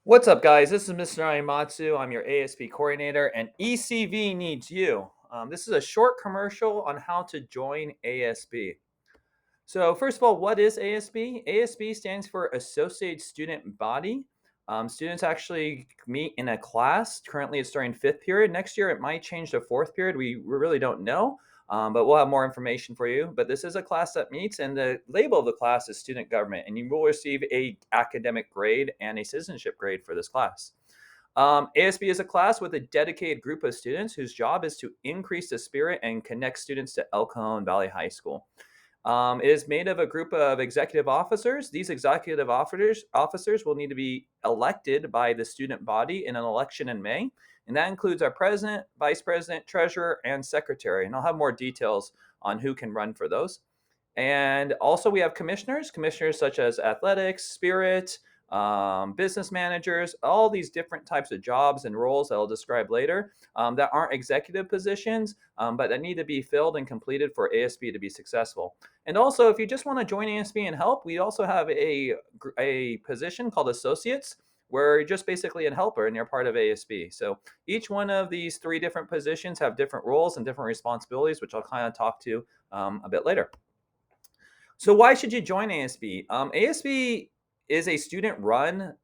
What's up, guys? This is Mr. Aimatsu. I'm your ASB coordinator, and ECV needs you. This is a short commercial on how to join ASB. So, first of all, what is ASB? ASB stands for Associate Student Body. Students actually meet in a class. Currently, it's during fifth period. Next year, it might change to fourth period. We really don't know, but we'll have more information for you. But this is a class that meets, and the label of the class is Student Government, and you will receive a academic grade and a citizenship grade for this class. ASB is a class with a dedicated group of students whose job is to increase the spirit and connect students to El Cajon Valley High School. It is made of a group of executive officers. These executive officers will need to be elected by the student body in an election in May. And that includes our president, vice president, treasurer, and secretary. And I'll have more details on who can run for those. And also, we have commissioners such as athletics, spirit, business managers, all these different types of jobs and roles that I'll describe later that aren't executive positions, but that need to be filled and completed for ASB to be successful. And also, if you just want to join ASB and help, we also have a position called associates, where you're just basically a helper and you're part of ASB. So each one of these three different positions have different roles and different responsibilities, which I'll kind of talk to a bit later. So why should you join ASB? ASB is a student-run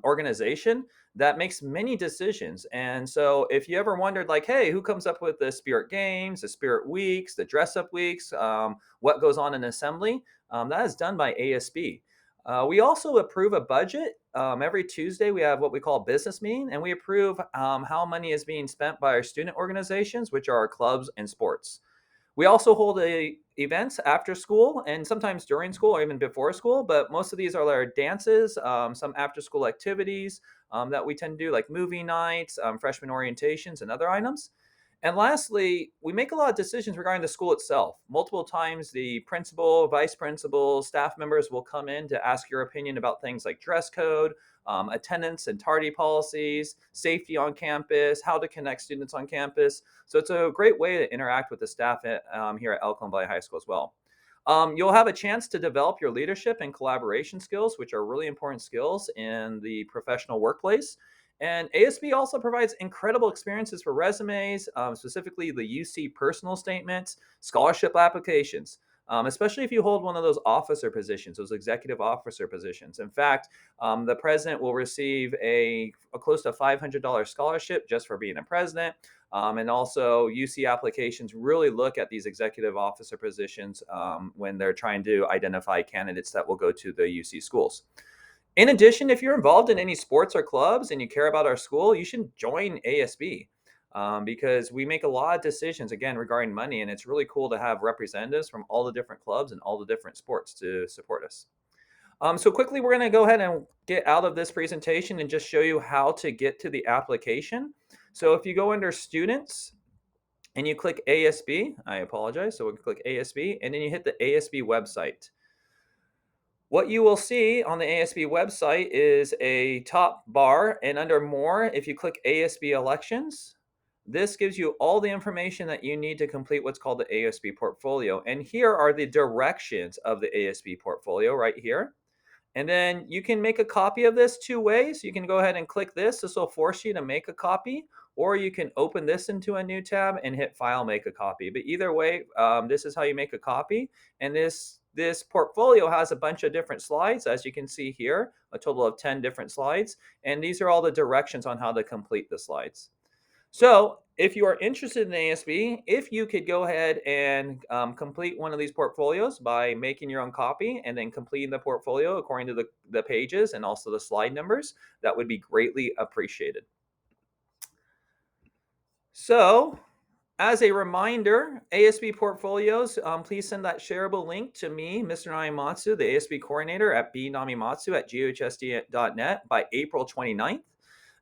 organization that makes many decisions. And so if you ever wondered, like, hey, who comes up with the Spirit Games, the Spirit Weeks, the Dress-Up Weeks, what goes on in assembly, that is done by ASB. We also approve a budget. Every Tuesday, we have what we call a business meeting, and we approve how money is being spent by our student organizations, which are our clubs and sports. We also hold events after school and sometimes during school or even before school, but most of these are our dances, some after school activities that we tend to do, like movie nights, freshman orientations, and other items. And lastly, we make a lot of decisions regarding the school itself. Multiple times, the principal, vice principal, staff members will come in to ask your opinion about things like dress code, attendance and tardy policies, safety on campus, how to connect students on campus. So it's a great way to interact with the staff here at El Cajon Valley High School as well. You'll have a chance to develop your leadership and collaboration skills, which are really important skills in the professional workplace. And ASB also provides incredible experiences for resumes, specifically the UC personal statements, scholarship applications, especially if you hold one of those officer positions, those executive officer positions. In fact, the president will receive a close to $500 scholarship just for being a president. And also, UC applications really look at these executive officer positions when they're trying to identify candidates that will go to the UC schools. In addition, if you're involved in any sports or clubs and you care about our school, you should join ASB because we make a lot of decisions, again, regarding money. And it's really cool to have representatives from all the different clubs and all the different sports to support us. So quickly, we're going to go ahead and get out of this presentation and just show you how to get to the application. So if you go under students and you click ASB, I apologize. So we'll click ASB and then you hit the ASB website. What you will see on the ASB website is a top bar, and under more, if you click ASB elections, this gives you all the information that you need to complete what's called the ASB portfolio. And here are the directions of the ASB portfolio right here. And then you can make a copy of this two ways. You can go ahead and click this. This will force you to make a copy, or you can open this into a new tab and hit File, Make a Copy. But either way, this is how you make a copy. And this portfolio has a bunch of different slides, as you can see here, a total of 10 different slides. And these are all the directions on how to complete the slides. So if you are interested in ASB, if you could go ahead and complete one of these portfolios by making your own copy and then completing the portfolio according to the pages and also the slide numbers, that would be greatly appreciated. So as a reminder, ASB portfolios, please send that shareable link to me, Mr. Namimatsu, the ASB coordinator at bnamimatsu@ghsd.net by April 29th.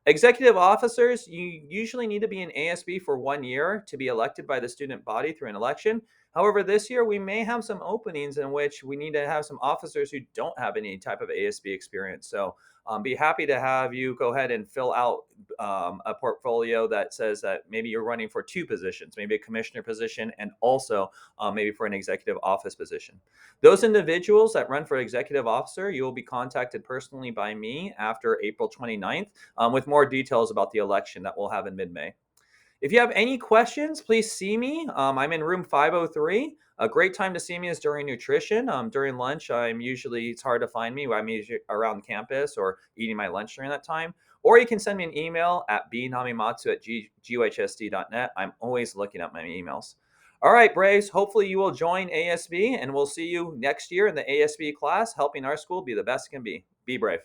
Executive officers, you usually need to be in ASB for 1 year to be elected by the student body through an election. However, this year we may have some openings in which we need to have some officers who don't have any type of ASB experience. So be happy to have you go ahead and fill out a portfolio that says that maybe you're running for two positions, maybe a commissioner position and also maybe for an executive office position. Those individuals that run for executive officer, you will be contacted personally by me after April 29th with more details about the election that we'll have in mid-May. If you have any questions, please see me. I'm in room 503. A great time to see me is during nutrition. During lunch, it's hard to find me. I'm usually around campus or eating my lunch during that time. Or you can send me an email at bnamimatsu@guhsd.net. I'm always looking at my emails. All right, Braves, hopefully you will join ASB and we'll see you next year in the ASB class, helping our school be the best it can be. Be brave.